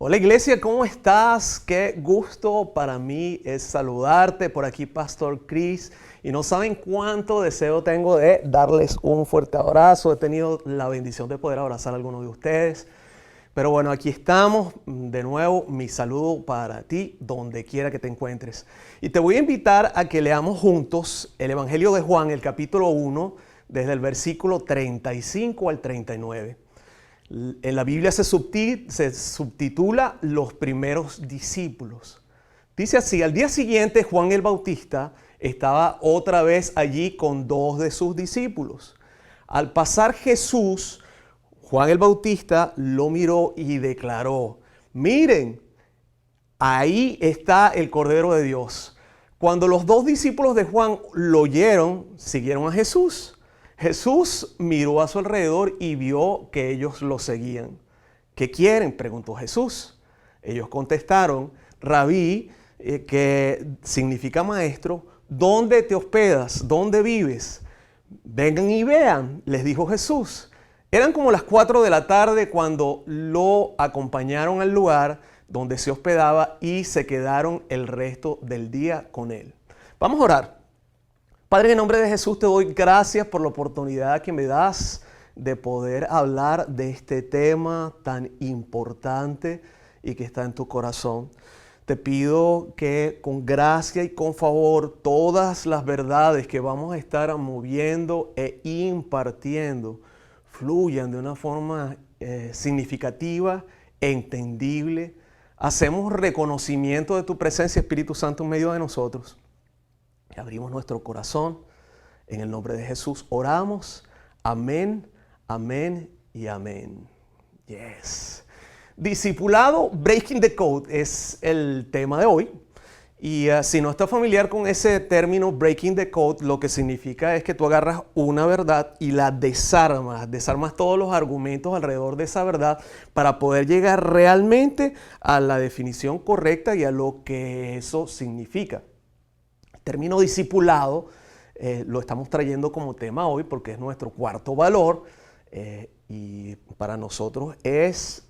Hola iglesia, ¿cómo estás? Qué gusto para mí es saludarte. Por aquí Pastor Chris. Y no saben cuánto deseo tengo de darles un fuerte abrazo. He tenido la bendición de poder abrazar a algunos de ustedes. Pero bueno, aquí estamos. De nuevo, mi saludo para ti, donde quiera que te encuentres. Y te voy a invitar a que leamos juntos el Evangelio de Juan, el capítulo 1, desde el versículo 35 al 39. En la Biblia se subtitula Los primeros discípulos. Dice así: al día siguiente Juan el Bautista estaba otra vez allí con dos de sus discípulos. Al pasar Jesús, Juan el Bautista lo miró y declaró: miren, ahí está el Cordero de Dios. Cuando los dos discípulos de Juan lo oyeron, siguieron a Jesús. Jesús miró a su alrededor y vio que ellos lo seguían. ¿Qué quieren?, preguntó Jesús. Ellos contestaron: Rabí, que significa maestro, ¿dónde te hospedas? ¿Dónde vives? Vengan y vean, les dijo Jesús. Eran como las 4 de la tarde cuando lo acompañaron al lugar donde se hospedaba y se quedaron el resto del día con él. Vamos a orar. Padre, en nombre de Jesús te doy gracias por la oportunidad que me das de poder hablar de este tema tan importante y que está en tu corazón. Te pido que con gracia y con favor todas las verdades que vamos a estar moviendo e impartiendo fluyan de una forma significativa e entendible. Hacemos reconocimiento de tu presencia, Espíritu Santo, en medio de nosotros. Abrimos nuestro corazón. En el nombre de Jesús oramos. Amén, amén y amén. Yes. Discipulado, Breaking the Code es el tema de hoy. Y si no estás familiar con ese término Breaking the Code, lo que significa es que tú agarras una verdad y la desarmas todos los argumentos alrededor de esa verdad para poder llegar realmente a la definición correcta y a lo que eso significa. El término discipulado lo estamos trayendo como tema hoy porque es nuestro cuarto valor y para nosotros es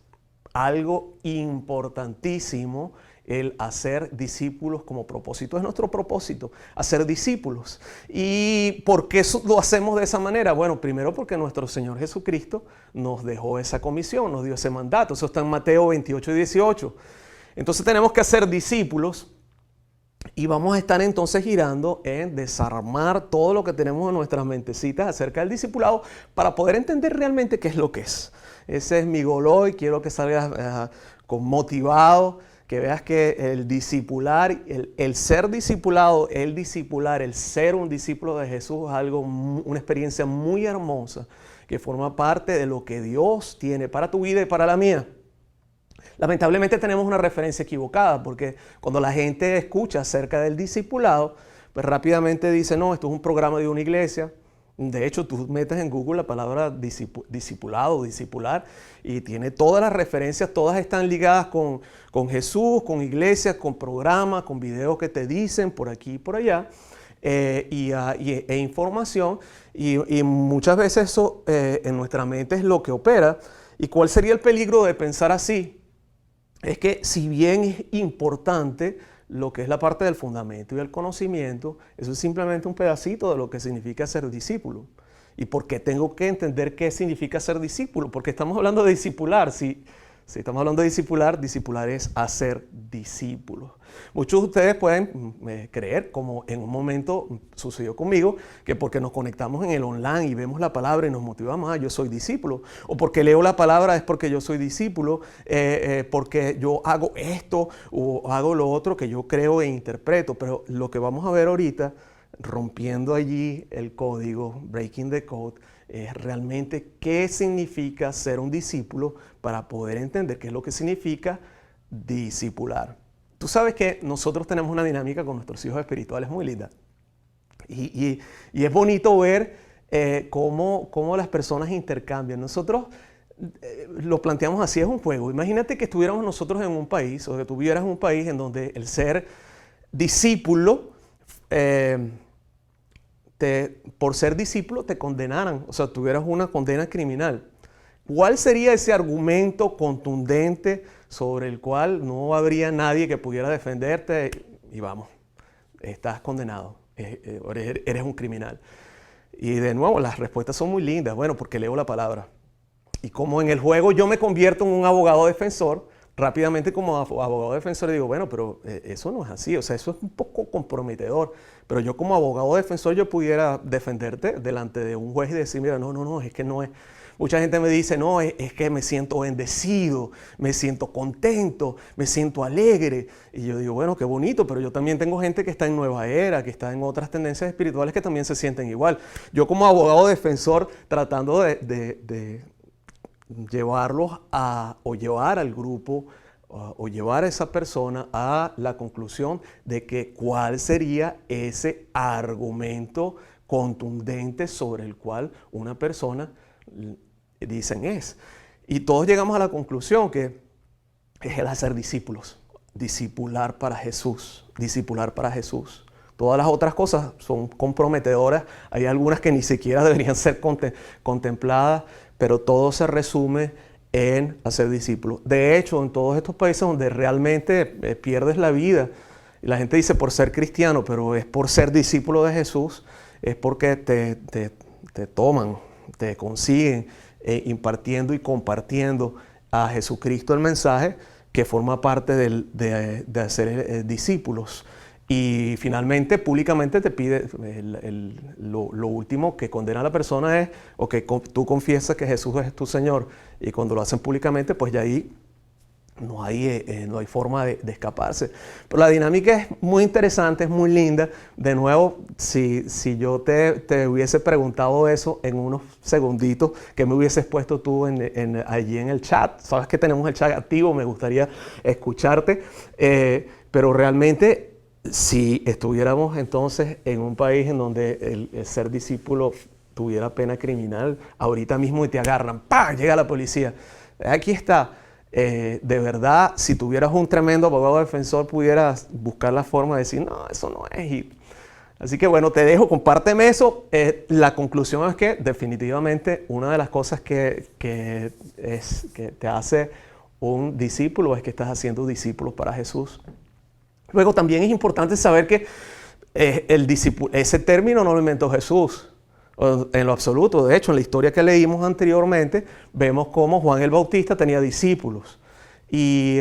algo importantísimo el hacer discípulos como propósito. Es nuestro propósito, hacer discípulos. ¿Y por qué lo hacemos de esa manera? Bueno, primero porque nuestro Señor Jesucristo nos dejó esa comisión, nos dio ese mandato. Eso está en Mateo 28 y 18. Entonces tenemos que hacer discípulos y vamos a estar entonces girando en desarmar todo lo que tenemos en nuestras mentecitas acerca del discipulado para poder entender realmente qué es lo que es. Ese es mi gol hoy. Quiero que salgas motivado, que veas que el discipular, el ser discipulado, el discipular, el ser un discípulo de Jesús es algo, una experiencia muy hermosa que forma parte de lo que Dios tiene para tu vida y para la mía. Lamentablemente tenemos una referencia equivocada porque cuando la gente escucha acerca del discipulado, pues rápidamente dice: no, esto es un programa de una iglesia. De hecho, tú metes en Google la palabra discipulado, discipular, y tiene todas las referencias, todas están ligadas con Jesús, con iglesias, con programas, con videos que te dicen por aquí y por allá, e información, y muchas veces eso en nuestra mente es lo que opera. ¿Y cuál sería el peligro de pensar así? Es que si bien es importante lo que es la parte del fundamento y el conocimiento, eso es simplemente un pedacito de lo que significa ser discípulo. ¿Y por qué tengo que entender qué significa ser discípulo? Porque estamos hablando de discipular. Si estamos hablando de discipular es hacer discípulos. Muchos de ustedes pueden creer, como en un momento sucedió conmigo, que porque nos conectamos en el online y vemos la palabra y nos motivamos: yo soy discípulo. O porque leo la palabra es porque yo soy discípulo, porque yo hago esto o hago lo otro que yo creo e interpreto. Pero lo que vamos a ver ahorita, rompiendo allí el código, breaking the code, es realmente qué significa ser un discípulo para poder entender qué es lo que significa discipular. Tú sabes que nosotros tenemos una dinámica con nuestros hijos espirituales muy linda. Y es bonito ver cómo las personas intercambian. Nosotros lo planteamos así, es un juego. Imagínate que estuviéramos nosotros en un país, o que tú vivieras en un país en donde el ser discípulo por ser discípulo te condenaran, o sea, tuvieras una condena criminal. ¿Cuál sería ese argumento contundente sobre el cual no habría nadie que pudiera defenderte? Y vamos, estás condenado, eres un criminal. Y de nuevo, las respuestas son muy lindas. Bueno, porque leo la palabra. Y como en el juego yo me convierto en un abogado defensor, rápidamente como abogado defensor digo, bueno, pero eso no es así, o sea, eso es un poco comprometedor. Pero yo como abogado defensor yo pudiera defenderte delante de un juez y decir, mira, no, es que no es. Mucha gente me dice, no, es que me siento bendecido, me siento contento, me siento alegre. Y yo digo, bueno, qué bonito, pero yo también tengo gente que está en nueva era, que está en otras tendencias espirituales que también se sienten igual. Yo como abogado defensor tratando de llevarlos o llevar al grupo o llevar a esa persona a la conclusión de que cuál sería ese argumento contundente sobre el cual una persona dicen es. Y todos llegamos a la conclusión que es el hacer discípulos, discipular para Jesús, discipular para Jesús. Todas las otras cosas son comprometedoras, hay algunas que ni siquiera deberían ser contempladas, pero todo se resume en hacer discípulos. De hecho, en todos estos países donde realmente pierdes la vida, y la gente dice por ser cristiano, pero es por ser discípulo de Jesús, es porque te toman, te consiguen impartiendo y compartiendo a Jesucristo el mensaje que forma parte de hacer discípulos. Y finalmente, públicamente te pide, lo último que condena a la persona es, o que tú confiesas que Jesús es tu Señor, y cuando lo hacen públicamente, pues ya ahí no hay forma de escaparse. Pero la dinámica es muy interesante, es muy linda. De nuevo, si yo te hubiese preguntado eso en unos segunditos, ¿qué me hubieses puesto tú allí en el chat? Sabes que tenemos el chat activo, me gustaría escucharte, pero realmente si estuviéramos entonces en un país en donde el ser discípulo tuviera pena criminal, ahorita mismo y te agarran, ¡pah!, llega la policía. Aquí está. De verdad, si tuvieras un tremendo abogado defensor, pudieras buscar la forma de decir, no, eso no es. Así que bueno, te dejo, compárteme eso. La conclusión es que definitivamente una de las cosas que te hace un discípulo es que estás haciendo discípulos para Jesús. Luego también es importante saber que ese término no lo inventó Jesús en lo absoluto. De hecho, en la historia que leímos anteriormente, vemos cómo Juan el Bautista tenía discípulos. Y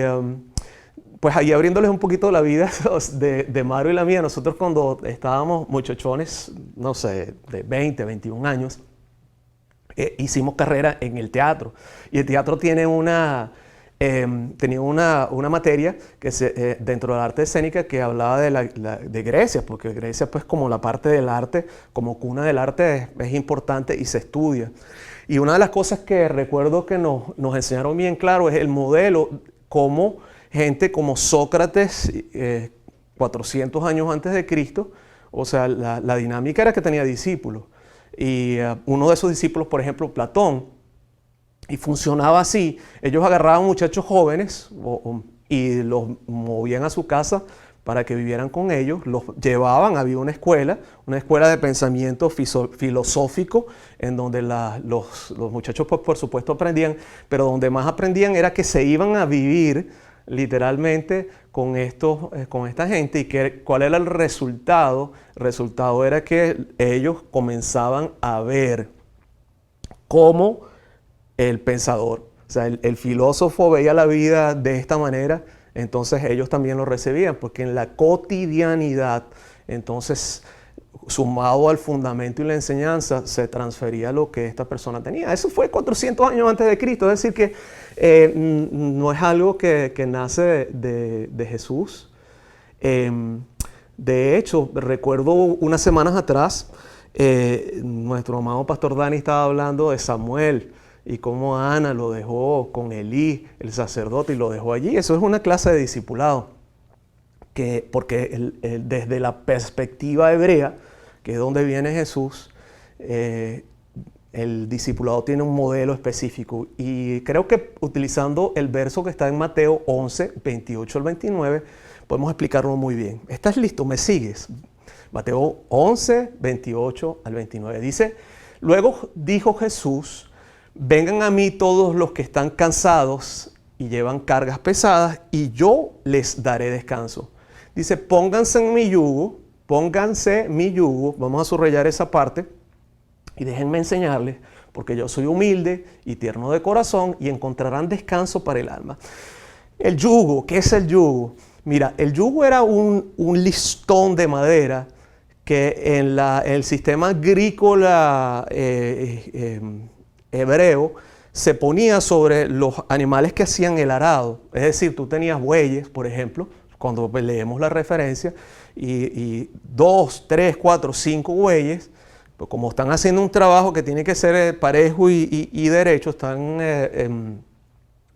pues ahí abriéndoles un poquito la vida de Mario y la mía, nosotros cuando estábamos muchachones, no sé, de 20, 21 años, hicimos carrera en el teatro. Y el teatro tiene tenía una materia que dentro del arte escénica que hablaba de Grecia, porque Grecia, pues, como la parte del arte, como cuna del arte, es importante y se estudia. Y una de las cosas que recuerdo que nos enseñaron bien claro es el modelo, como gente como Sócrates, 400 años antes de Cristo, o sea, la dinámica era que tenía discípulos. Y uno de esos discípulos, por ejemplo, Platón, y funcionaba así. Ellos agarraban muchachos jóvenes y los movían a su casa para que vivieran con ellos. Los llevaban, había una escuela de pensamiento filosófico en donde los muchachos, pues, por supuesto aprendían, pero donde más aprendían era que se iban a vivir literalmente con esta gente. ¿Y cuál era el resultado? El resultado era que ellos comenzaban a ver cómo el pensador, o sea, el filósofo veía la vida de esta manera, entonces ellos también lo recibían, porque en la cotidianidad, entonces, sumado al fundamento y la enseñanza, se transfería lo que esta persona tenía. Eso fue 400 años antes de Cristo, es decir que no es algo que nace de Jesús. De hecho, recuerdo unas semanas atrás, nuestro amado pastor Dani estaba hablando de Samuel, y cómo Ana lo dejó con Elí, el sacerdote, y lo dejó allí. Eso es una clase de discipulado, porque desde la perspectiva hebrea, que es donde viene Jesús, el discipulado tiene un modelo específico. Y creo que utilizando el verso que está en Mateo 11, 28 al 29, podemos explicarlo muy bien. ¿Estás listo? ¿Me sigues? Mateo 11, 28 al 29. Dice, luego dijo Jesús, vengan a mí todos los que están cansados y llevan cargas pesadas y yo les daré descanso. Dice, pónganse mi yugo, vamos a subrayar esa parte y déjenme enseñarles, porque yo soy humilde y tierno de corazón y encontrarán descanso para el alma. El yugo, ¿qué es el yugo? Mira, el yugo era un listón de madera que en el sistema agrícola hebreo se ponía sobre los animales que hacían el arado. Es decir, tú tenías bueyes, por ejemplo, cuando leemos la referencia, y 2, 3, 4, 5 bueyes, pues como están haciendo un trabajo que tiene que ser parejo y derecho, están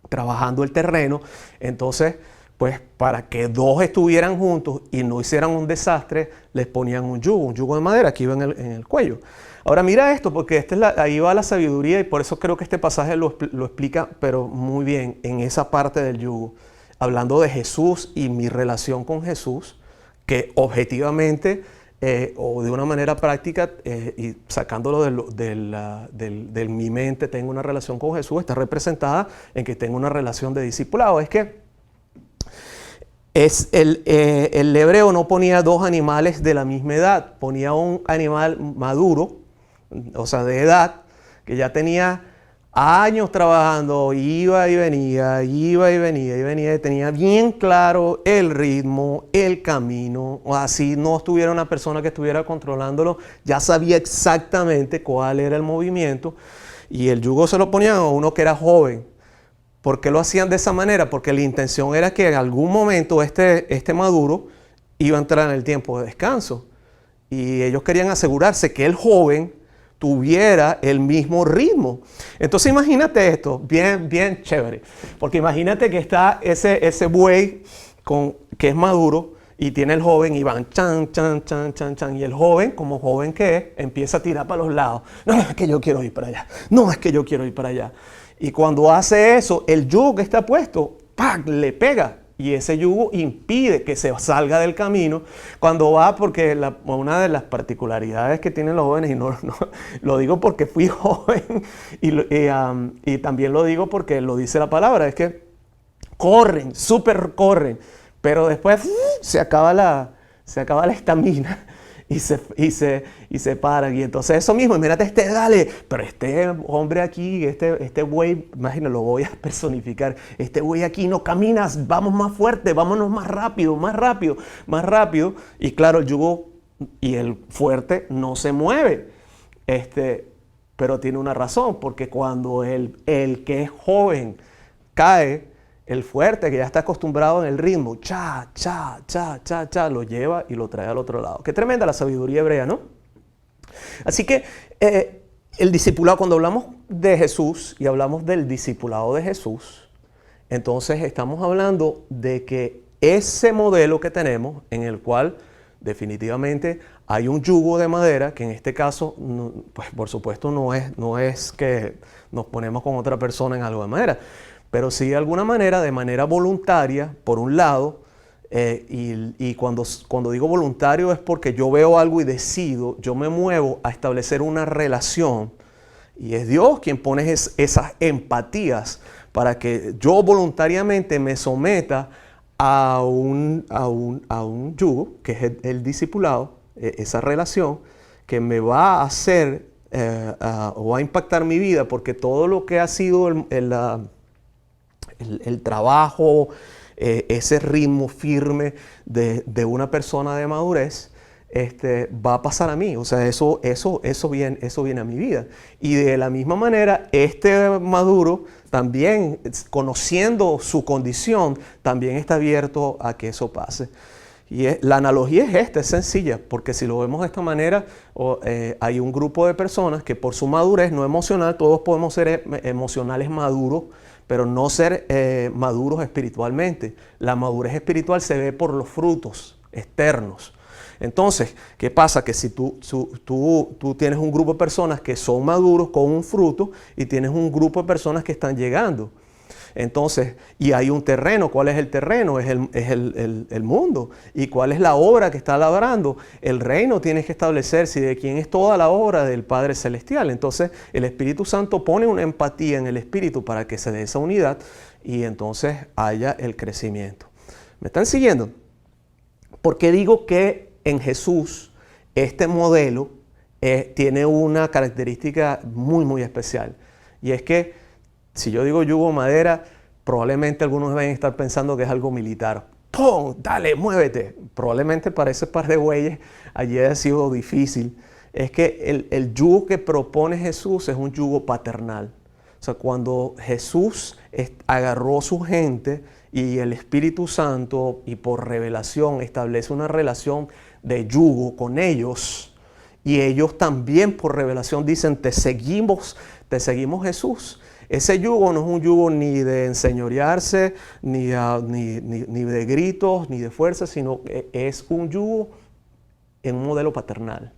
trabajando el terreno, entonces, pues para que 2 estuvieran juntos y no hicieran un desastre, les ponían un yugo de madera que iba en el cuello. Ahora mira esto, porque ahí va la sabiduría y por eso creo que este pasaje lo explica, pero muy bien, en esa parte del yugo. Hablando de Jesús y mi relación con Jesús, que objetivamente o de una manera práctica y sacándolo de mi mente, tengo una relación con Jesús, está representada en que tengo una relación de discipulado. Es que el hebreo no ponía 2 animales de la misma edad, ponía un animal maduro, o sea, de edad, que ya tenía años trabajando, iba y venía, y tenía bien claro el ritmo, el camino, o así no estuviera una persona que estuviera controlándolo, ya sabía exactamente cuál era el movimiento, y el yugo se lo ponían a uno que era joven. ¿Por qué lo hacían de esa manera? Porque la intención era que en algún momento este maduro iba a entrar en el tiempo de descanso, y ellos querían asegurarse que el joven tuviera el mismo ritmo. Entonces imagínate esto, bien chévere, porque imagínate que está ese buey que es maduro y tiene el joven y van chan, y el joven, como joven que es, empieza a tirar para los lados. No, es que yo quiero ir para allá. No, es que yo quiero ir para allá. Y cuando hace eso, el yugo que está puesto, ¡pac!, le pega. Y ese yugo impide que se salga del camino cuando va, porque una de las particularidades que tienen los jóvenes, y no lo digo porque fui joven y también lo digo porque lo dice la palabra, es que corren, súper corren, pero después se acaba la estamina y se paran. Y entonces eso mismo, mírate dale, pero este hombre aquí, este buey, imagínate, lo voy a personificar, este buey aquí no caminas, vamos más fuerte, vámonos más rápido, y claro, el yugo y el fuerte no se mueve, pero tiene una razón, porque cuando el que es joven cae, el fuerte, que ya está acostumbrado en el ritmo, lo lleva y lo trae al otro lado. Qué tremenda la sabiduría hebrea, ¿no? Así que el discipulado, cuando hablamos de Jesús y hablamos del discipulado de Jesús, entonces estamos hablando de que ese modelo que tenemos, en el cual definitivamente hay un yugo de madera, que en este caso, pues por supuesto no es que nos ponemos con otra persona en algo de madera, pero sí de alguna manera, de manera voluntaria, por un lado, y cuando digo voluntario es porque yo veo algo y decido, yo me muevo a establecer una relación, y es Dios quien pone esas empatías para que yo voluntariamente me someta a un yugo, que es el discipulado, esa relación que me va a hacer o va a impactar mi vida, porque todo lo que ha sido el trabajo, ese ritmo firme de una persona de madurez, va a pasar a mí. O sea, eso viene a mi vida. Y de la misma manera, este maduro también, conociendo su condición, también está abierto a que eso pase. Y la analogía es sencilla, porque si lo vemos de esta manera, hay un grupo de personas que por su madurez no emocional, todos podemos ser emocionales maduros, pero no ser maduros espiritualmente. La madurez espiritual se ve por los frutos externos. Entonces, ¿qué pasa? Que si tú tienes un grupo de personas que son maduros con un fruto y tienes un grupo de personas que están llegando. Entonces, y hay un terreno. ¿Cuál es el terreno? Es el mundo. ¿Y cuál es la obra que está labrando? El reino tiene que establecerse. ¿Y de quién es toda la obra? Del Padre Celestial. Entonces, el Espíritu Santo pone una empatía en el Espíritu para que se dé esa unidad y entonces haya el crecimiento. ¿Me están siguiendo? ¿Por qué digo que en Jesús este modelo tiene una característica muy, muy especial? Y es que, si yo digo yugo madera, probablemente algunos deben estar pensando que es algo militar. ¡Pum! ¡Dale, muévete! Probablemente para ese par de bueyes allí haya sido difícil. Es que el yugo que propone Jesús es un yugo paternal. O sea, cuando Jesús agarró su gente y el Espíritu Santo, y por revelación establece una relación de yugo con ellos, y ellos también por revelación dicen, te seguimos Jesús. Ese yugo no es un yugo ni de enseñorearse, ni de gritos, ni de fuerza, sino que es un yugo en un modelo paternal.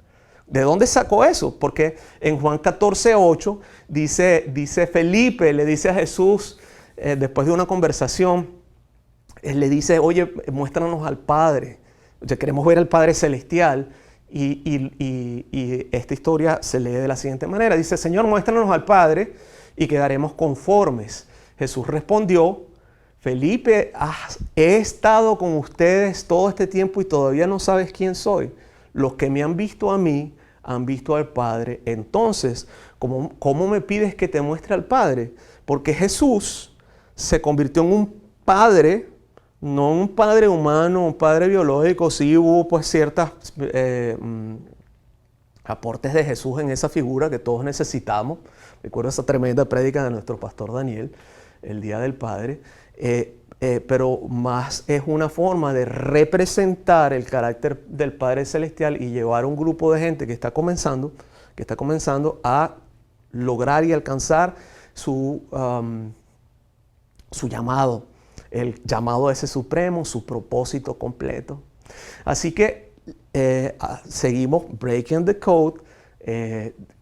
¿De dónde sacó eso? Porque en Juan 14:8 dice Felipe, le dice a Jesús, después de una conversación, él le dice, oye, muéstranos al Padre. O sea, queremos ver al Padre Celestial. Y esta historia se lee de la siguiente manera. Dice, Señor, muéstranos al Padre y quedaremos conformes. Jesús respondió, Felipe, he estado con ustedes todo este tiempo y todavía no sabes quién soy. Los que me han visto a mí, han visto al Padre. Entonces, ¿cómo me pides que te muestre al Padre? Porque Jesús se convirtió en un Padre, no un padre humano, un padre biológico. Sí hubo pues ciertas aportes de Jesús en esa figura que todos necesitamos. Recuerdo esa tremenda prédica de nuestro pastor Daniel, el Día del Padre. Pero más es una forma de representar el carácter del Padre Celestial y llevar a un grupo de gente que está comenzando a lograr y alcanzar su llamado. El llamado a ese supremo, su propósito completo. Así que seguimos breaking the code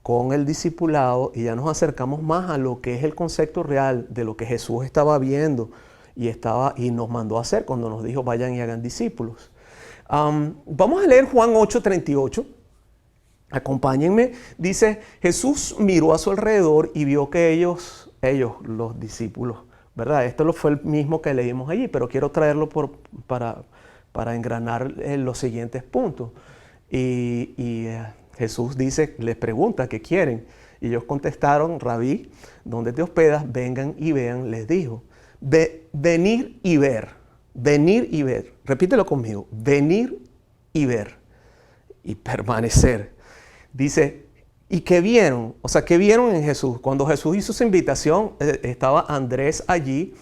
con el discipulado y ya nos acercamos más a lo que es el concepto real de lo que Jesús estaba viendo y nos mandó a hacer cuando nos dijo vayan y hagan discípulos. Vamos a leer Juan 8:38. Acompáñenme. Dice, Jesús miró a su alrededor y vio que ellos, los discípulos, ¿verdad? Esto fue el mismo que leímos allí, pero quiero traerlo para engranar los siguientes puntos. Jesús les pregunta qué quieren. Y ellos contestaron, Rabí, ¿dónde te hospedas? Vengan y vean, les dijo. Venir y ver. Venir y ver. Repítelo conmigo. Venir y ver. Y permanecer. Dice, ¿y qué vieron? O sea, ¿qué vieron en Jesús? Cuando Jesús hizo esa invitación, estaba Andrés allí,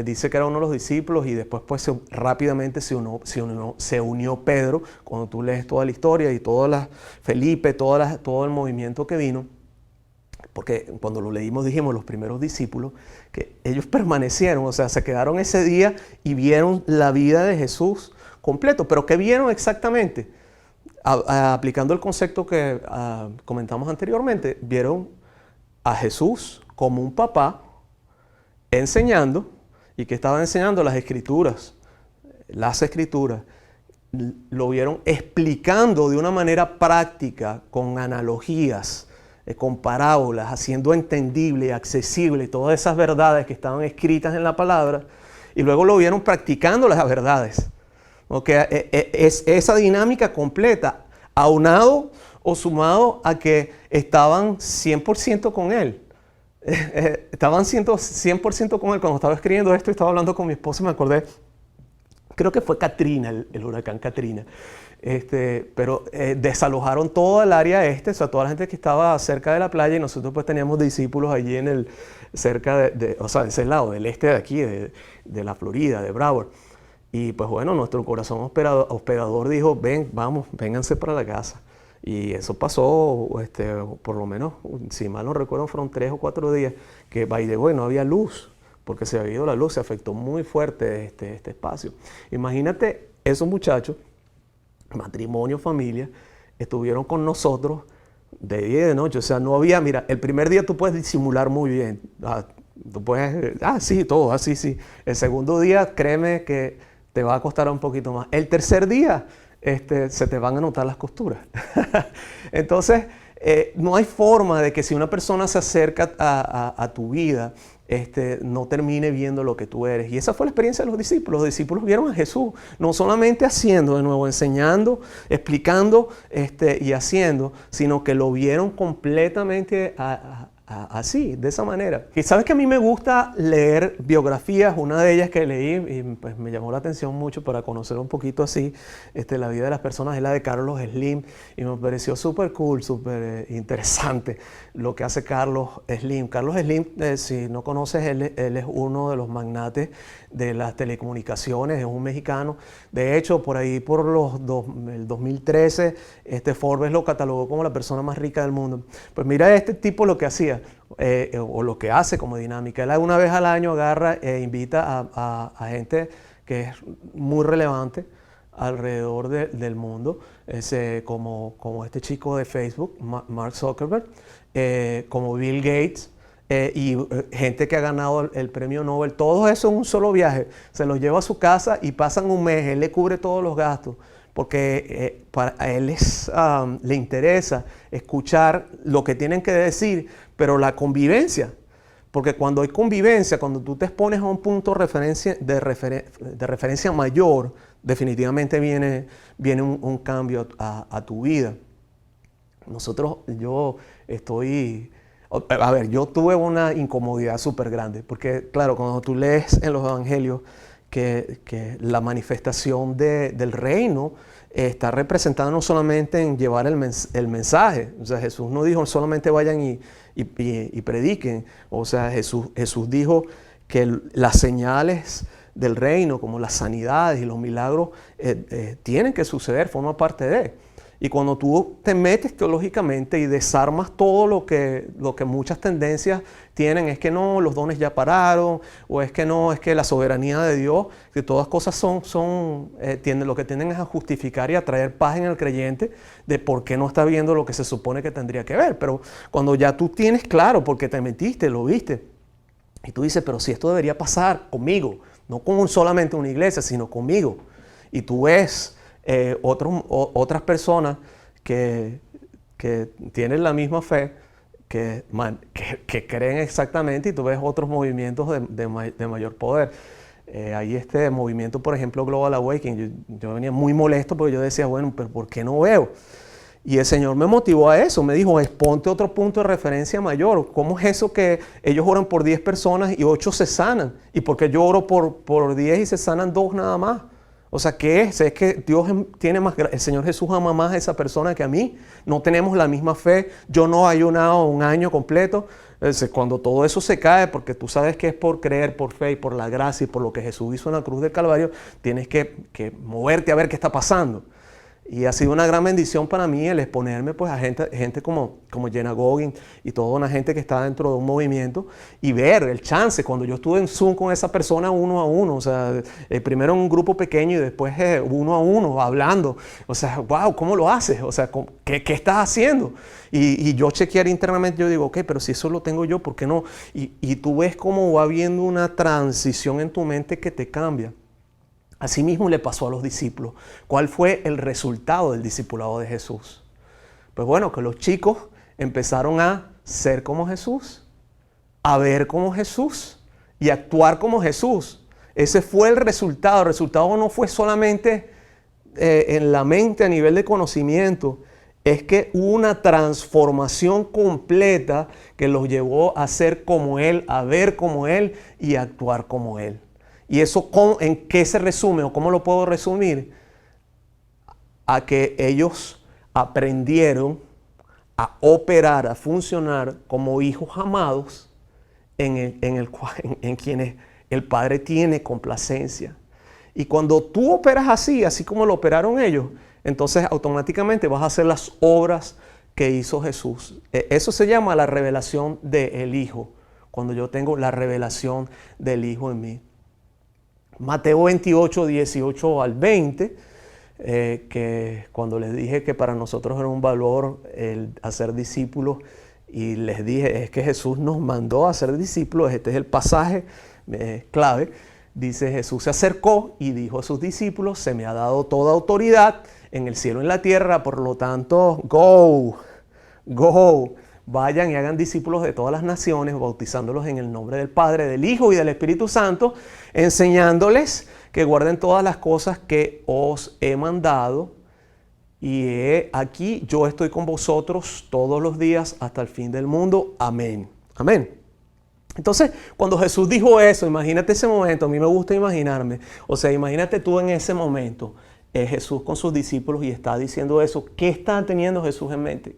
dice que era uno de los discípulos, y después pues rápidamente se unió Pedro. Cuando tú lees toda la historia y Felipe, todo el movimiento que vino, porque cuando lo leímos dijimos los primeros discípulos, que ellos permanecieron, o sea, se quedaron ese día y vieron la vida de Jesús completo. ¿Pero qué vieron exactamente? Aplicando el concepto que comentamos anteriormente, vieron a Jesús como un papá enseñando, y que estaba enseñando las escrituras. Lo vieron explicando de una manera práctica, con analogías, con parábolas, haciendo entendible y accesible todas esas verdades que estaban escritas en la palabra, y luego lo vieron practicando las verdades. Okay, es esa dinámica completa, aunado o sumado a que estaban 100% con Él. Estaban 100% con Él. Cuando estaba escribiendo esto, estaba hablando con mi esposa y me acordé, creo que fue Katrina, el huracán Katrina. Pero desalojaron toda el área o sea, toda la gente que estaba cerca de la playa, y nosotros pues teníamos discípulos allí cerca o sea, de ese lado, del este de aquí, de la Florida, de Broward. Y pues bueno, nuestro corazón hospedador dijo, vénganse para la casa. Y eso pasó, por lo menos, si mal no recuerdo, fueron 3 o 4 días que, by the way, no había luz, porque se había ido la luz, se afectó muy fuerte este espacio. Imagínate esos muchachos, matrimonio, familia, estuvieron con nosotros de día y de noche. O sea, no había, mira, el primer día tú puedes disimular muy bien. Tú puedes, sí, todo, así, sí. El segundo día, créeme que te va a costar un poquito más. El tercer día, se te van a notar las costuras. Entonces, no hay forma de que si una persona se acerca a tu vida, no termine viendo lo que tú eres. Y esa fue la experiencia de los discípulos. Los discípulos vieron a Jesús, no solamente haciendo, de nuevo, enseñando, explicando y haciendo, sino que lo vieron completamente así, de esa manera. Y sabes que a mí me gusta leer biografías. Una de ellas que leí y pues me llamó la atención mucho para conocer un poquito así la vida de las personas, es la de Carlos Slim, y me pareció súper cool, súper interesante lo que hace Carlos Slim. Carlos Slim, si no conoces, él es uno de los magnates de las telecomunicaciones, es un mexicano. De hecho, por ahí por el 2013, Forbes lo catalogó como la persona más rica del mundo. Pues mira este tipo lo que hacía, o lo que hace como dinámica. Él una vez al año agarra e invita a gente que es muy relevante alrededor del mundo, como este chico de Facebook, Mark Zuckerberg, como Bill Gates, y gente que ha ganado el premio Nobel. Todo eso en un solo viaje. Se los lleva a su casa y pasan un mes. Él le cubre todos los gastos, porque a él le interesa escuchar lo que tienen que decir, pero la convivencia. Porque cuando hay convivencia, cuando tú te expones a un punto de referencia mayor, definitivamente viene un cambio a tu vida. Yo tuve una incomodidad súper grande, porque claro, cuando tú lees en los evangelios que la manifestación del reino está representada no solamente en llevar el mensaje. O sea, Jesús no dijo solamente vayan y prediquen. O sea, Jesús dijo que las señales del reino, como las sanidades y los milagros, tienen que suceder, forma parte de. Y cuando tú te metes teológicamente y desarmas todo lo que muchas tendencias tienen, es que no, los dones ya pararon, o es que no, es que la soberanía de Dios, que todas cosas lo que tienden es a justificar y a traer paz en el creyente de por qué no está viendo lo que se supone que tendría que ver. Pero cuando ya tú tienes claro, porque te metiste, lo viste, y tú dices, pero si esto debería pasar conmigo, no con solamente una iglesia, sino conmigo, y tú ves otras personas que tienen la misma fe, que creen exactamente, y tú ves otros movimientos de mayor poder. Hay este movimiento, por ejemplo, Global Awakening. Yo venía muy molesto porque yo decía, bueno, pero ¿por qué no veo? Y el Señor me motivó a eso, me dijo, ponte otro punto de referencia mayor. ¿Cómo es eso que ellos oran por 10 personas y 8 se sanan? ¿Y por qué yo oro por 10 y se sanan 2 nada más? O sea, ¿qué es? Es que Dios tiene más, el Señor Jesús ama más a esa persona que a mí. No tenemos la misma fe. Yo no he ayunado un año completo. Cuando todo eso se cae, porque tú sabes que es por creer, por fe y por la gracia y por lo que Jesús hizo en la cruz del Calvario, tienes que moverte a ver qué está pasando. Y ha sido una gran bendición para mí el exponerme pues, a gente como Jenna Goggin y toda una gente que está dentro de un movimiento, y ver el chance. Cuando yo estuve en Zoom con esa persona uno a uno, o sea, primero en un grupo pequeño y después uno a uno hablando, o sea, wow, ¿cómo lo haces? O sea, ¿qué estás haciendo? Y yo chequear internamente, yo digo, ok, pero si eso lo tengo yo, ¿por qué no? Y tú ves cómo va habiendo una transición en tu mente que te cambia. Asimismo le pasó a los discípulos. ¿Cuál fue el resultado del discipulado de Jesús? Pues bueno, que los chicos empezaron a ser como Jesús, a ver como Jesús y a actuar como Jesús. Ese fue el resultado. El resultado no fue solamente en la mente a nivel de conocimiento, es que hubo una transformación completa que los llevó a ser como Él, a ver como Él y a actuar como Él. ¿Y eso en qué se resume o cómo lo puedo resumir? A que ellos aprendieron a operar, a funcionar como hijos amados en quienes el Padre tiene complacencia. Y cuando tú operas así como lo operaron ellos, entonces automáticamente vas a hacer las obras que hizo Jesús. Eso se llama la revelación del Hijo, cuando yo tengo la revelación del Hijo en mí. Mateo 28, 18 al 20, que cuando les dije que para nosotros era un valor el hacer discípulos Y les dije, es que Jesús nos mandó a ser discípulos. Este es el pasaje clave. Dice, Jesús se acercó y dijo a sus discípulos, se me ha dado toda autoridad en el cielo y en la tierra, por lo tanto, go, vayan y hagan discípulos de todas las naciones, bautizándolos en el nombre del Padre, del Hijo y del Espíritu Santo, enseñándoles que guarden todas las cosas que os he mandado. Y aquí yo estoy con vosotros todos los días hasta el fin del mundo. Amén. Amén. Entonces, cuando Jesús dijo eso, imagínate ese momento, a mí me gusta imaginarme. O sea, imagínate tú en ese momento, Jesús con sus discípulos y está diciendo eso. ¿Qué está teniendo Jesús en mente?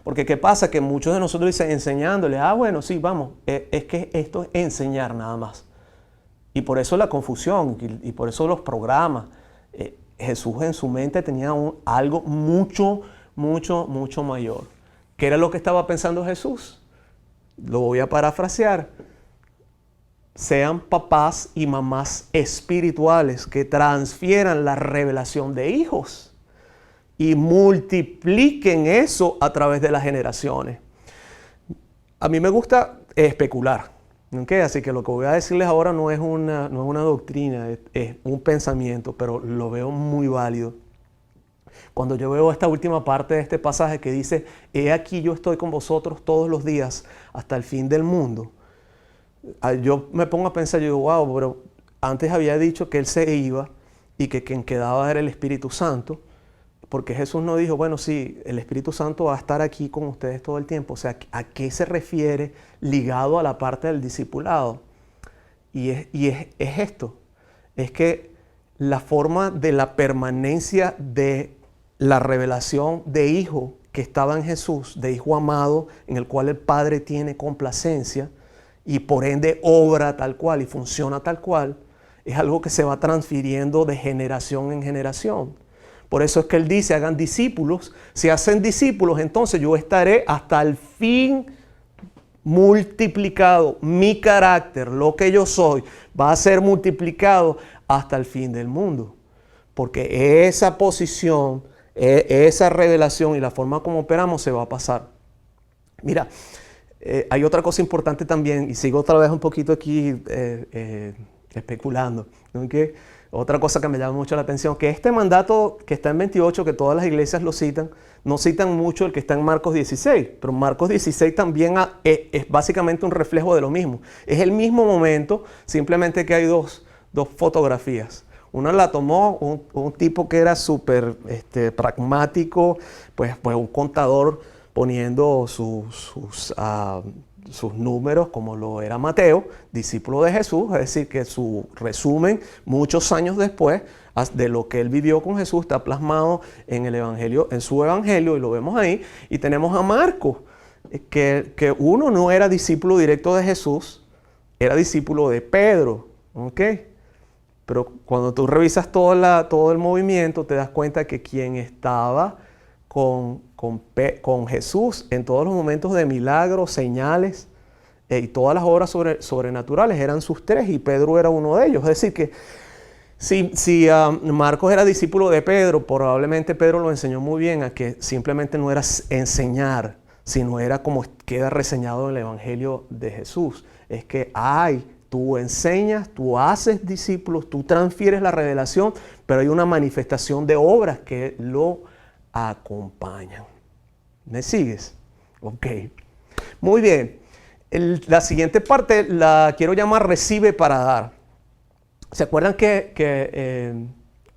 Porque ¿qué pasa? Que muchos de nosotros dicen enseñándole, bueno, sí, vamos, es que esto es enseñar nada más. Y por eso la confusión y por eso los programas. Jesús en su mente tenía algo mucho mayor. ¿Qué era lo que estaba pensando Jesús? Lo voy a parafrasear. Sean papás y mamás espirituales que transfieran la revelación de hijos y multipliquen eso a través de las generaciones. A mí me gusta especular, ¿okay? Así que lo que voy a decirles ahora no es una doctrina, es un pensamiento, pero lo veo muy válido. Cuando yo veo esta última parte de este pasaje que dice, he aquí yo estoy con vosotros todos los días hasta el fin del mundo, yo me pongo a pensar, yo digo, wow, pero antes había dicho que Él se iba y que quien quedaba era el Espíritu Santo, porque Jesús no dijo, bueno, sí, el Espíritu Santo va a estar aquí con ustedes todo el tiempo. O sea, ¿a qué se refiere ligado a la parte del discipulado? Y es esto, es que la forma de la permanencia de la revelación de hijo que estaba en Jesús, de hijo amado, en el cual el Padre tiene complacencia y por ende obra tal cual y funciona tal cual, es algo que se va transfiriendo de generación en generación. Por eso es que Él dice, hagan discípulos. Si hacen discípulos, entonces yo estaré hasta el fin multiplicado. Mi carácter, lo que yo soy, va a ser multiplicado hasta el fin del mundo. Porque esa posición, esa revelación y la forma como operamos se va a pasar. Mira, hay otra cosa importante también, y sigo otra vez un poquito aquí especulando, ¿okay? Otra cosa que me llama mucho la atención, que este mandato que está en 28, que todas las iglesias lo citan, no citan mucho el que está en Marcos 16, pero Marcos 16 también es básicamente un reflejo de lo mismo. Es el mismo momento, simplemente que hay dos fotografías. Una la tomó un tipo que era súper pragmático, pues un contador poniendo sus números, como lo era Mateo, discípulo de Jesús, es decir, que su resumen muchos años después de lo que él vivió con Jesús está plasmado en el evangelio, en su evangelio, y lo vemos ahí. Y tenemos a Marcos, que uno no era discípulo directo de Jesús, era discípulo de Pedro, ¿ok? Pero cuando tú revisas todo el movimiento, te das cuenta que quien estaba con Jesús en todos los momentos de milagros, señales y todas las obras sobrenaturales eran sus tres, y Pedro era uno de ellos. Es decir que si Marcos era discípulo de Pedro, probablemente Pedro lo enseñó muy bien a que simplemente no era enseñar, sino era como queda reseñado en el Evangelio de Jesús. Es que tú enseñas, tú haces discípulos, tú transfieres la revelación, pero hay una manifestación de obras que lo acompañan. ¿Me sigues? Ok. Muy bien. La siguiente parte la quiero llamar recibe para dar. ¿Se acuerdan que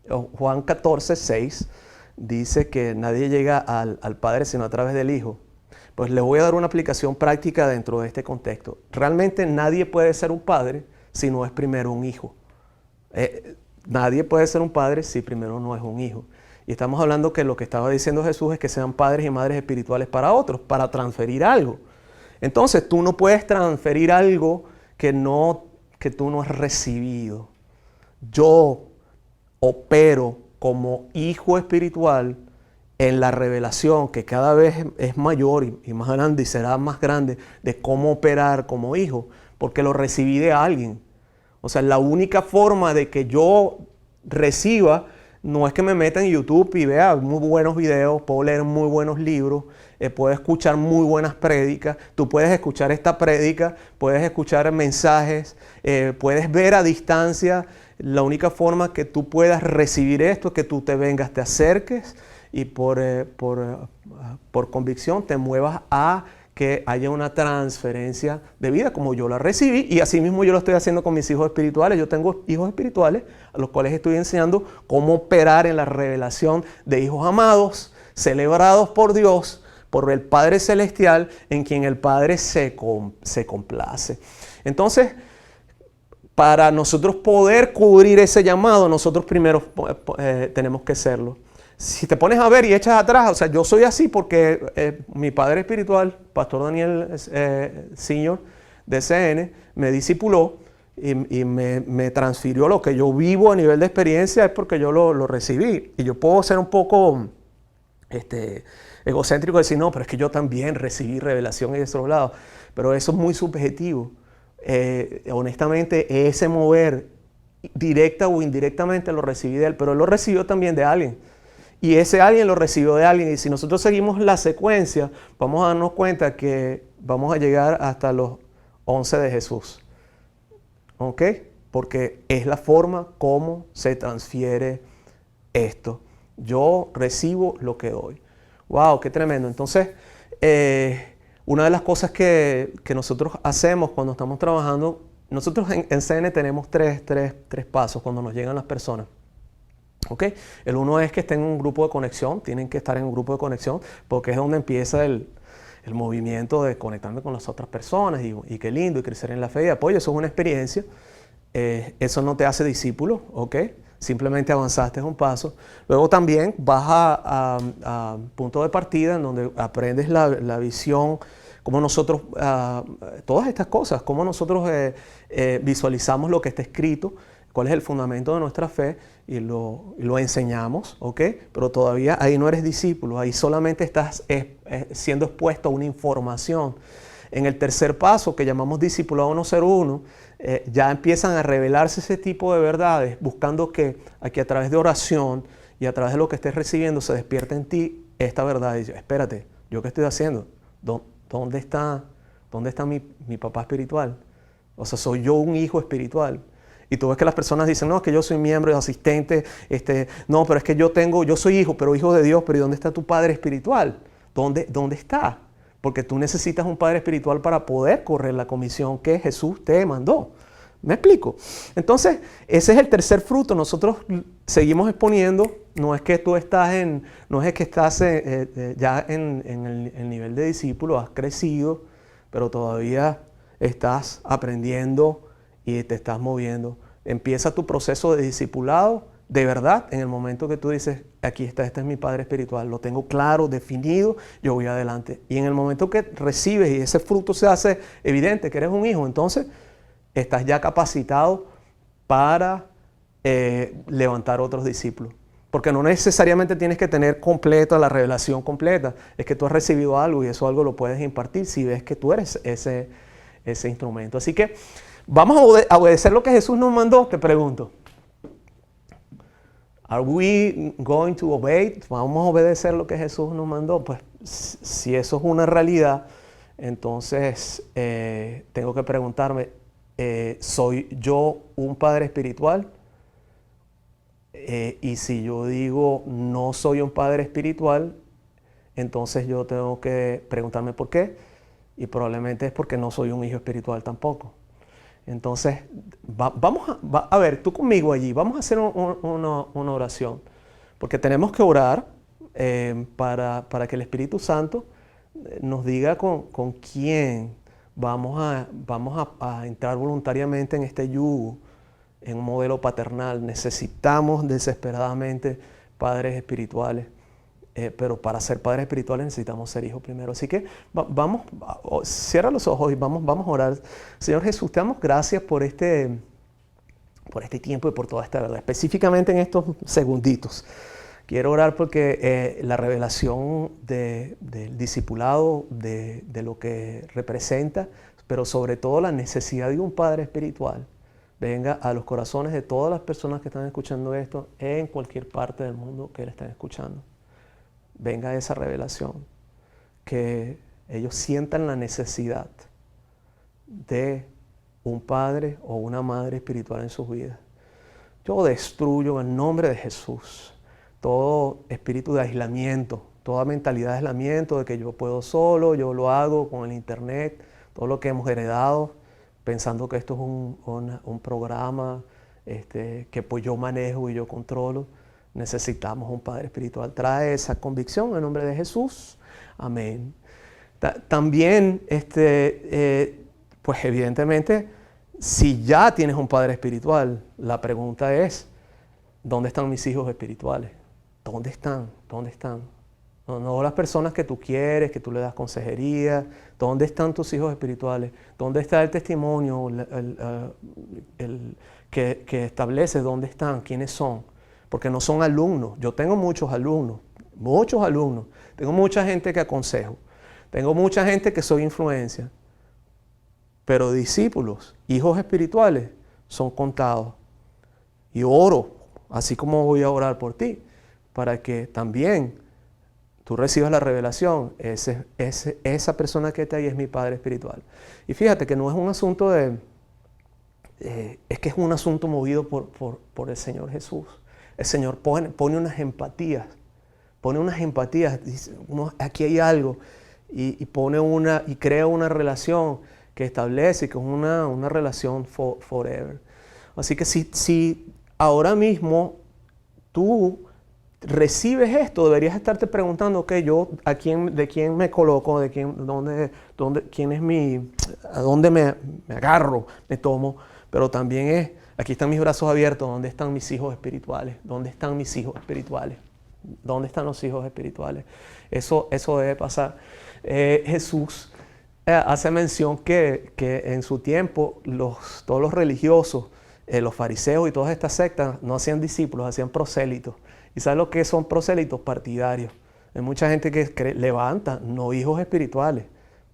Juan 14:6 dice que nadie llega al Padre sino a través del Hijo? Pues les voy a dar una aplicación práctica dentro de este contexto. Realmente nadie puede ser un padre si no es primero un hijo. Nadie puede ser un padre si primero no es un hijo. Y estamos hablando que lo que estaba diciendo Jesús es que sean padres y madres espirituales para otros, para transferir algo. Entonces tú no puedes transferir algo que tú no has recibido. Yo opero como hijo espiritual en la revelación que cada vez es mayor y más grande y será más grande de cómo operar como hijo, porque lo recibí de alguien. O sea, la única forma de que yo reciba no es que me meta en YouTube y vea muy buenos videos, puedo leer muy buenos libros, puedo escuchar muy buenas prédicas, tú puedes escuchar esta prédica, puedes escuchar mensajes, puedes ver a distancia. La única forma que tú puedas recibir esto es que tú te vengas, te acerques y por convicción te muevas a que haya una transferencia de vida como yo la recibí, y así mismo yo lo estoy haciendo con mis hijos espirituales. Yo tengo hijos espirituales a los cuales estoy enseñando cómo operar en la revelación de hijos amados, celebrados por Dios, por el Padre Celestial, en quien el Padre se complace. Entonces, para nosotros poder cubrir ese llamado, nosotros primero tenemos que serlo. Si te pones a ver y echas atrás, o sea, yo soy así porque mi padre espiritual, Pastor Daniel Senior de CN, me discipuló y me transfirió lo que yo vivo a nivel de experiencia, es porque yo lo recibí. Y yo puedo ser un poco egocéntrico y decir, no, pero es que yo también recibí revelación y de estos lados. Pero eso es muy subjetivo. Honestamente, ese mover, directa o indirectamente, lo recibí de él, pero él lo recibió también de alguien. Y ese alguien lo recibió de alguien. Y si nosotros seguimos la secuencia, vamos a darnos cuenta que vamos a llegar hasta los 11 de Jesús. ¿Ok? Porque es la forma como se transfiere esto. Yo recibo lo que doy. ¡Wow! ¡Qué tremendo! Entonces, una de las cosas que nosotros hacemos cuando estamos trabajando, nosotros en CN tenemos tres pasos cuando nos llegan las personas. ¿Okay? El uno es que estén en un grupo de conexión, tienen que estar en un grupo de conexión porque es donde empieza el movimiento de conectarme con las otras personas y qué lindo, y crecer en la fe y apoyo. Eso es una experiencia, eso no te hace discípulo, ¿ok? Simplemente avanzaste un paso. Luego también vas a punto de partida en donde aprendes la visión, cómo nosotros, todas estas cosas, cómo nosotros visualizamos lo que está escrito, cuál es el fundamento de nuestra fe, y lo enseñamos, ¿ok? Pero todavía ahí no eres discípulo, ahí solamente estás siendo expuesto a una información. En el tercer paso, que llamamos discipulado 101, ya empiezan a revelarse ese tipo de verdades, buscando que aquí a través de oración y a través de lo que estés recibiendo se despierte en ti esta verdad. Y dice, espérate, ¿yo qué estoy haciendo? ¿Dónde está mi papá espiritual? O sea, soy yo un hijo espiritual. Y tú ves que las personas dicen, no, es que yo soy miembro, asistente, no, pero es que yo soy hijo, pero hijo de Dios, pero ¿y dónde está tu padre espiritual? ¿Dónde está? Porque tú necesitas un padre espiritual para poder correr la comisión que Jesús te mandó. ¿Me explico? Entonces, ese es el tercer fruto. Nosotros seguimos exponiendo, no es que tú estás ya en el nivel de discípulo, has crecido, pero todavía estás aprendiendo y te estás moviendo. Empieza tu proceso de discipulado de verdad en el momento que tú dices, aquí está, este es mi padre espiritual, lo tengo claro, definido, yo voy adelante. Y en el momento que recibes y ese fruto se hace evidente que eres un hijo, entonces estás ya capacitado para levantar otros discípulos. Porque no necesariamente tienes que tener completa la revelación completa, es que tú has recibido algo y eso algo lo puedes impartir si ves que tú eres ese instrumento. Así que vamos a obedecer lo que Jesús nos mandó, te pregunto. ¿Are we going to obey? ¿Vamos a obedecer lo que Jesús nos mandó? Pues si eso es una realidad, entonces tengo que preguntarme, ¿soy yo un padre espiritual? Y si yo digo no soy un padre espiritual, entonces yo tengo que preguntarme por qué. Y probablemente es porque no soy un hijo espiritual tampoco. Entonces, vamos a ver, tú conmigo allí, vamos a hacer una oración. Porque tenemos que orar para que el Espíritu Santo nos diga con quién vamos a entrar voluntariamente en este yugo, en un modelo paternal. Necesitamos desesperadamente padres espirituales. Pero para ser padres espirituales necesitamos ser hijos primero. Así que cierra los ojos y vamos a orar. Señor Jesús, te damos gracias por este tiempo y por toda esta verdad. Específicamente en estos segunditos. Quiero orar porque la revelación del discipulado, de lo que representa, pero sobre todo la necesidad de un padre espiritual, venga a los corazones de todas las personas que están escuchando esto en cualquier parte del mundo que le estén escuchando. Venga esa revelación, que ellos sientan la necesidad de un padre o una madre espiritual en sus vidas. Yo destruyo en el nombre de Jesús todo espíritu de aislamiento, toda mentalidad de aislamiento, de que yo puedo solo, yo lo hago con el internet, todo lo que hemos heredado, pensando que esto es un programa que pues yo manejo y yo controlo. Necesitamos un Padre espiritual. Trae esa convicción en el nombre de Jesús. Amén. También, pues evidentemente, si ya tienes un Padre espiritual, la pregunta es, ¿dónde están mis hijos espirituales? ¿Dónde están? ¿Dónde están? No las personas que tú quieres, que tú le das consejería. ¿Dónde están tus hijos espirituales? ¿Dónde está el testimonio que establece dónde están? ¿Quiénes son? Porque no son alumnos. Yo tengo muchos alumnos. Tengo mucha gente que aconsejo. Tengo mucha gente que soy influencia. Pero discípulos, hijos espirituales, son contados. Y oro, así como voy a orar por ti, para que también tú recibas la revelación. Esa persona que está ahí es mi Padre espiritual. Y fíjate que no es un asunto es que es un asunto movido por el Señor Jesús. El Señor pone unas empatías. Dice, aquí hay algo. Y crea una relación que establece, que es una relación forever. Así que si ahora mismo tú recibes esto, deberías estarte preguntando, ok, yo de quién me coloco, quién es a dónde me agarro, me tomo, pero también aquí están mis brazos abiertos, ¿dónde están mis hijos espirituales? ¿Dónde están mis hijos espirituales? ¿Dónde están los hijos espirituales? Eso debe pasar. Jesús hace mención que en su tiempo todos los religiosos, los fariseos y todas estas sectas no hacían discípulos, hacían prosélitos. ¿Y sabes lo que son prosélitos? Partidarios. Hay mucha gente que levanta, no hijos espirituales,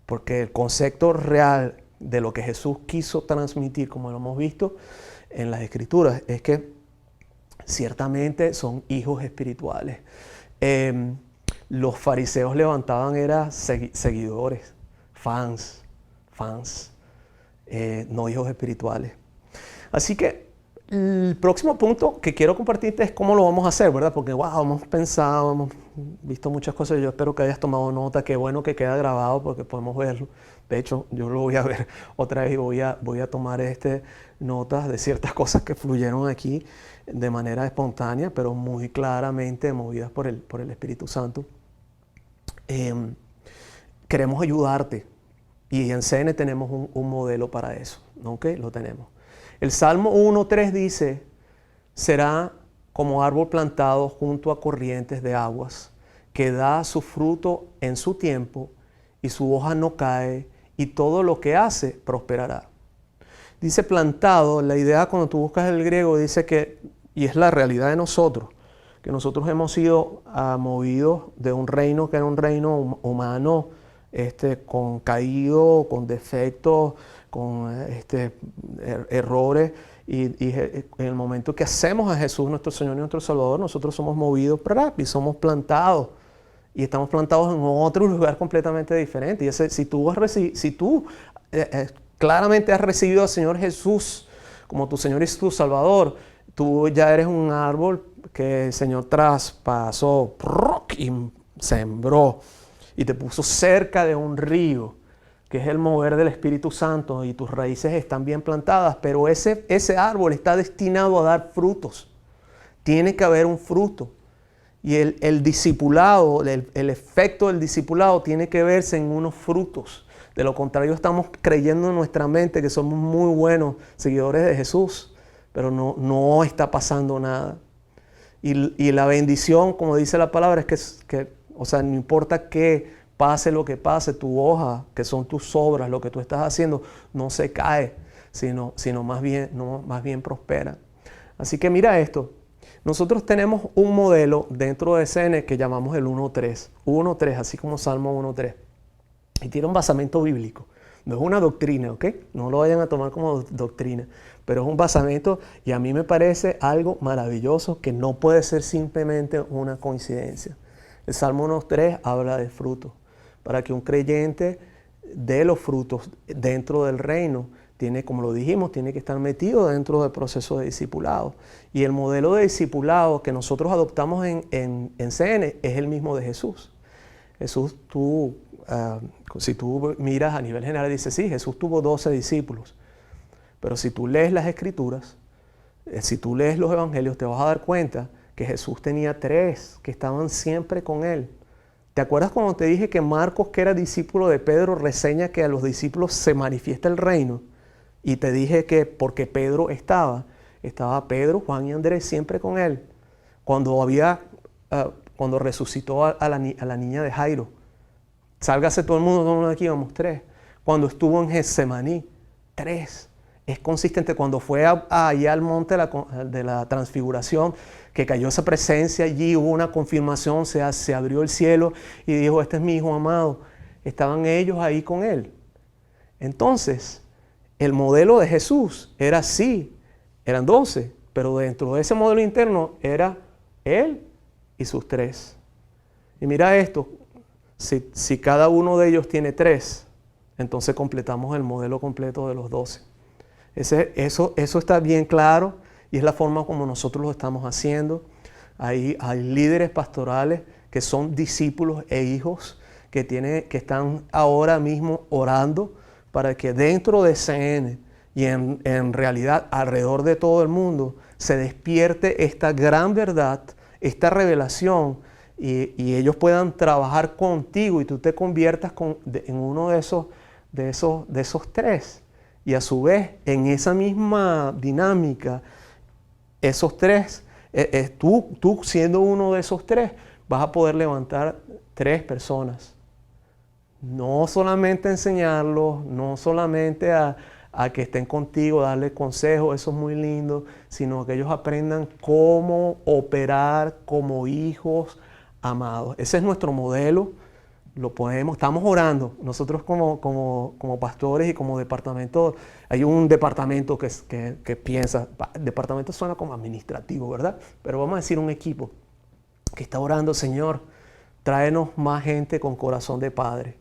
porque el concepto real de lo que Jesús quiso transmitir, como lo hemos visto en las Escrituras, es que ciertamente son hijos espirituales. Los fariseos levantaban seguidores, fans, no hijos espirituales. Así que el próximo punto que quiero compartirte es cómo lo vamos a hacer, ¿verdad? Porque hemos pensado, hemos visto muchas cosas. Yo espero que hayas tomado nota. Qué bueno que queda grabado porque podemos verlo. De hecho, yo lo voy a ver otra vez y voy a tomar notas de ciertas cosas que fluyeron aquí de manera espontánea, pero muy claramente movidas por el Espíritu Santo. Queremos ayudarte y en CN tenemos un modelo para eso, ¿ok? Lo tenemos. El Salmo 1:3 dice, será como árbol plantado junto a corrientes de aguas, que da su fruto en su tiempo y su hoja no cae y todo lo que hace prosperará. Dice plantado, la idea cuando tú buscas el griego dice que, y es la realidad de nosotros, que nosotros hemos sido movidos de un reino que era un reino humano, con caído, con defectos, con errores, y en el momento que hacemos a Jesús nuestro Señor y nuestro Salvador, nosotros somos movidos y somos plantados, y estamos plantados en otro lugar completamente diferente. Y si tú claramente has recibido al Señor Jesús como tu Señor y tu Salvador, tú ya eres un árbol que el Señor traspasó y sembró y te puso cerca de un río, que es el mover del Espíritu Santo, y tus raíces están bien plantadas, pero ese árbol está destinado a dar frutos. Tiene que haber un fruto. Y el discipulado, el efecto del discipulado tiene que verse en unos frutos. De lo contrario, estamos creyendo en nuestra mente que somos muy buenos seguidores de Jesús, pero no está pasando nada. Y la bendición, como dice la palabra, es que no importa qué pase lo que pase, tu hoja, que son tus obras, lo que tú estás haciendo, no se cae, sino más bien prospera. Así que mira esto. Nosotros tenemos un modelo dentro de CN que llamamos el 1.3. 1.3, así como Salmo 1.3. Y tiene un basamento bíblico. No es una doctrina, ¿ok? No lo vayan a tomar como doctrina. Pero es un basamento y a mí me parece algo maravilloso que no puede ser simplemente una coincidencia. El Salmo 1.3 habla de fruto. para que un creyente dé los frutos dentro del reino. Tiene, como lo dijimos, tiene que estar metido dentro del proceso de discipulado. Y el modelo de discipulado que nosotros adoptamos en CN es el mismo de Jesús. Jesús, si tú miras a nivel general, dice, sí, Jesús tuvo 12 discípulos. Pero si tú lees las Escrituras, si tú lees los Evangelios, te vas a dar cuenta que Jesús tenía 3 que estaban siempre con él. ¿Te acuerdas cuando te dije que Marcos, que era discípulo de Pedro, reseña que a los discípulos se manifiesta el reino? Y te dije que porque Pedro estaba Pedro, Juan y Andrés siempre con él. Cuando resucitó a la niña de Jairo, sálgase todo el mundo de aquí, vamos 3. Cuando estuvo en Getsemaní, 3. Es consistente. Cuando fue allá al monte de la transfiguración, que cayó esa presencia allí, hubo una confirmación, se abrió el cielo y dijo, este es mi hijo amado. Estaban ellos ahí con él. Entonces, el modelo de Jesús era así, eran 12, pero dentro de ese modelo interno era él y sus 3. Y mira esto, si cada uno de ellos tiene 3, entonces completamos el modelo completo de los 12. Eso está bien claro y es la forma como nosotros lo estamos haciendo. Hay líderes pastorales que son discípulos e hijos que están ahora mismo orando para que dentro de CN y en realidad alrededor de todo el mundo se despierte esta gran verdad, esta revelación y ellos puedan trabajar contigo y tú te conviertas en uno de esos 3. Y a su vez, en esa misma dinámica, esos 3, tú siendo uno de esos 3, vas a poder levantar 3 personas. No solamente enseñarlos, no solamente a que estén contigo, darles consejos, eso es muy lindo, sino que ellos aprendan cómo operar como hijos amados. Ese es nuestro modelo. Estamos orando. Nosotros como pastores y como departamento, hay un departamento que piensa, departamento suena como administrativo, ¿verdad? Pero vamos a decir un equipo que está orando, Señor, tráenos más gente con corazón de padre.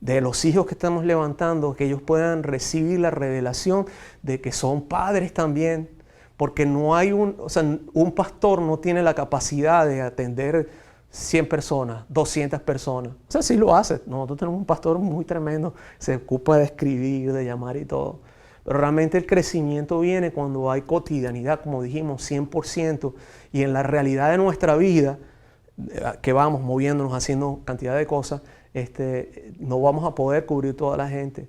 De los hijos que estamos levantando, que ellos puedan recibir la revelación de que son padres también, porque no hay un pastor no tiene la capacidad de atender 100 personas, 200 personas. O sea, sí lo hace. Nosotros tenemos un pastor muy tremendo, se ocupa de escribir, de llamar y todo. Pero realmente el crecimiento viene cuando hay cotidianidad, como dijimos, 100%. Y en la realidad de nuestra vida, que vamos moviéndonos, haciendo cantidad de cosas, no vamos a poder cubrir toda la gente.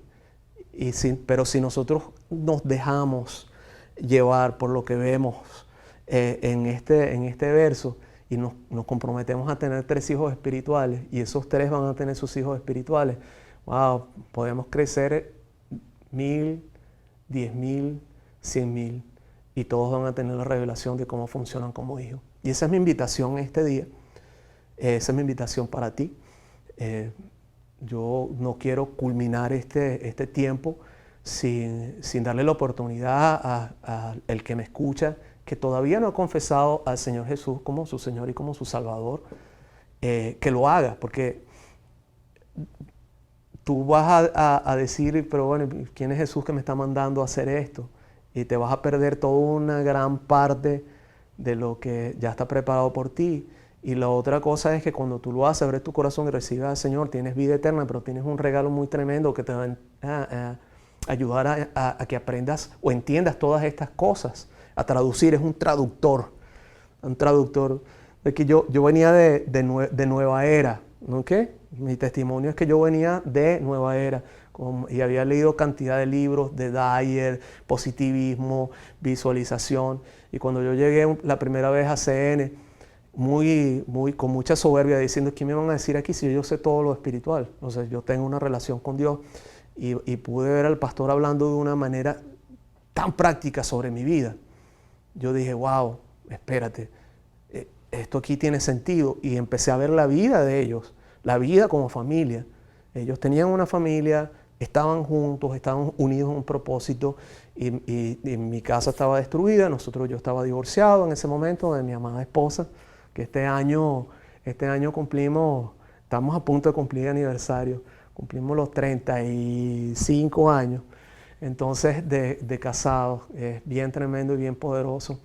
Pero si nosotros nos dejamos llevar por lo que vemos en este verso, y nos comprometemos a tener 3 hijos espirituales y esos 3 van a tener sus hijos espirituales, wow, podemos crecer 1,000, 10,000, 100,000 y todos van a tener la revelación de cómo funcionan como hijos. Y esa es mi invitación este día, esa es mi invitación para ti. Yo no quiero culminar este tiempo sin darle la oportunidad al que me escucha, que todavía no ha confesado al Señor Jesús como su Señor y como su Salvador, que lo haga, porque tú vas a decir, pero bueno, ¿quién es Jesús que me está mandando a hacer esto? Y te vas a perder toda una gran parte de lo que ya está preparado por ti. Y la otra cosa es que cuando tú lo haces, abres tu corazón y recibes al Señor, tienes vida eterna, pero tienes un regalo muy tremendo que te va a ayudar a que aprendas o entiendas todas estas cosas. A traducir, es un traductor. De que yo venía de Nueva Era, ¿no? ¿Qué? Mi testimonio es que yo venía de Nueva Era y había leído cantidad de libros de Dyer, positivismo, visualización. Y cuando yo llegué la primera vez a CN, con mucha soberbia, diciendo, ¿qué me van a decir aquí si yo sé todo lo espiritual? O sea, yo tengo una relación con Dios y pude ver al pastor hablando de una manera tan práctica sobre mi vida. Yo dije, wow, espérate, esto aquí tiene sentido. Y empecé a ver la vida de ellos, la vida como familia. Ellos tenían una familia, estaban juntos, estaban unidos en un propósito. Y mi casa estaba destruida, yo estaba divorciado en ese momento de mi amada esposa, que este año cumplimos Estamos a punto de cumplir aniversario. Cumplimos los 35 años. Entonces, de casados. Es bien tremendo y bien poderoso.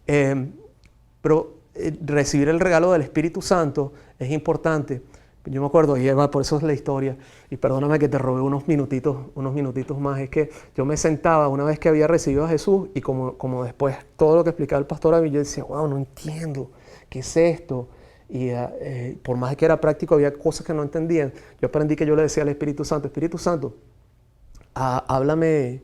Pero recibir el regalo del Espíritu Santo es importante. Yo me acuerdo, y Eva, por eso es la historia, y perdóname que te robé unos minutitos más, es que yo me sentaba una vez que había recibido a Jesús y como después todo lo que explicaba el pastor a mí, yo decía, wow, no entiendo, ¿qué es esto? Y por más que era práctico, había cosas que no entendían. Yo aprendí que yo le decía al Espíritu Santo, háblame,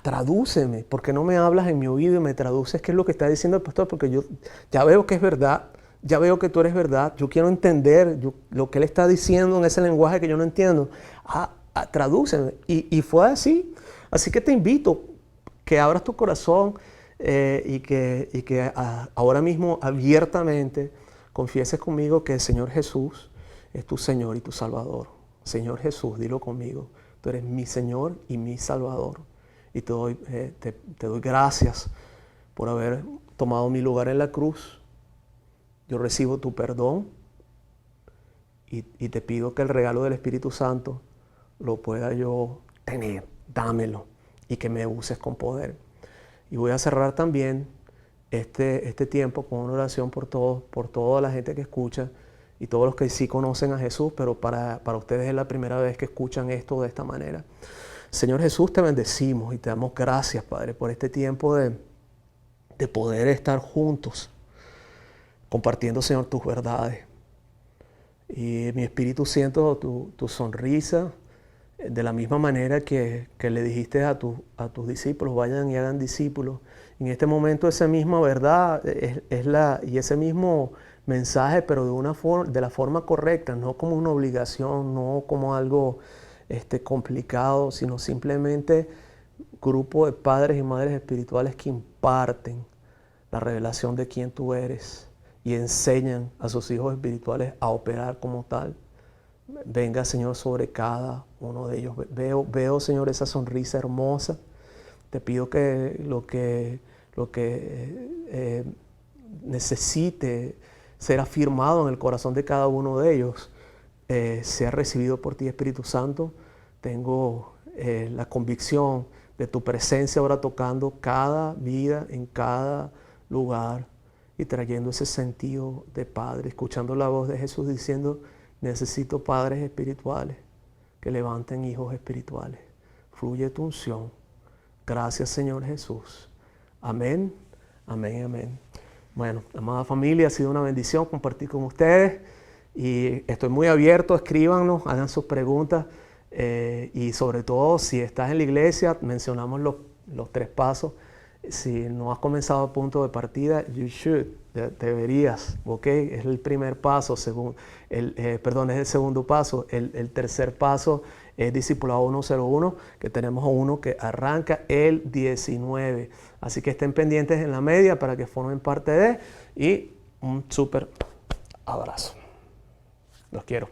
tradúceme, ¿por qué no me hablas en mi oído y me traduces qué es lo que está diciendo el pastor? Porque yo ya veo que es verdad. Ya veo que tú eres verdad, yo quiero entender lo que él está diciendo en ese lenguaje que yo no entiendo. Tradúceme. Y fue así. Así que te invito que abras tu corazón y que ahora mismo abiertamente confieses conmigo que el Señor Jesús es tu Señor y tu Salvador. Señor Jesús, dilo conmigo. Tú eres mi Señor y mi Salvador. Y te doy gracias por haber tomado mi lugar en la cruz. Yo recibo tu perdón y te pido que el regalo del Espíritu Santo lo pueda yo tener, dámelo y que me uses con poder. Y voy a cerrar también este tiempo con una oración por toda la gente que escucha y todos los que sí conocen a Jesús, pero para ustedes es la primera vez que escuchan esto de esta manera. Señor Jesús, te bendecimos y te damos gracias, Padre, por este tiempo de poder estar juntos compartiendo, Señor, tus verdades. Y mi espíritu siento tu sonrisa, de la misma manera que le dijiste a tus discípulos, vayan y hagan discípulos. En este momento esa misma verdad y ese mismo mensaje, pero de la forma correcta, no como una obligación, no como algo complicado, sino simplemente grupo de padres y madres espirituales que imparten la revelación de quién tú eres y enseñan a sus hijos espirituales a operar como tal. Venga, Señor, sobre cada uno de ellos. Veo, Señor, esa sonrisa hermosa. Te pido que lo que necesite ser afirmado en el corazón de cada uno de ellos sea recibido por ti, Espíritu Santo. Tengo la convicción de tu presencia ahora tocando cada vida en cada lugar y trayendo ese sentido de Padre, escuchando la voz de Jesús diciendo, necesito padres espirituales que levanten hijos espirituales. Fluye tu unción. Gracias, Señor Jesús. Amén, amén, amén. Bueno, amada familia, ha sido una bendición compartir con ustedes y estoy muy abierto, escríbanos, hagan sus preguntas y sobre todo si estás en la iglesia, mencionamos los 3 pasos. Si no has comenzado a punto de partida, deberías, ¿ok? Es el primer paso, es el segundo paso. El tercer paso es Discipulado 101, que tenemos uno que arranca el 19. Así que estén pendientes en la media para que formen parte de, y un súper abrazo. Los quiero.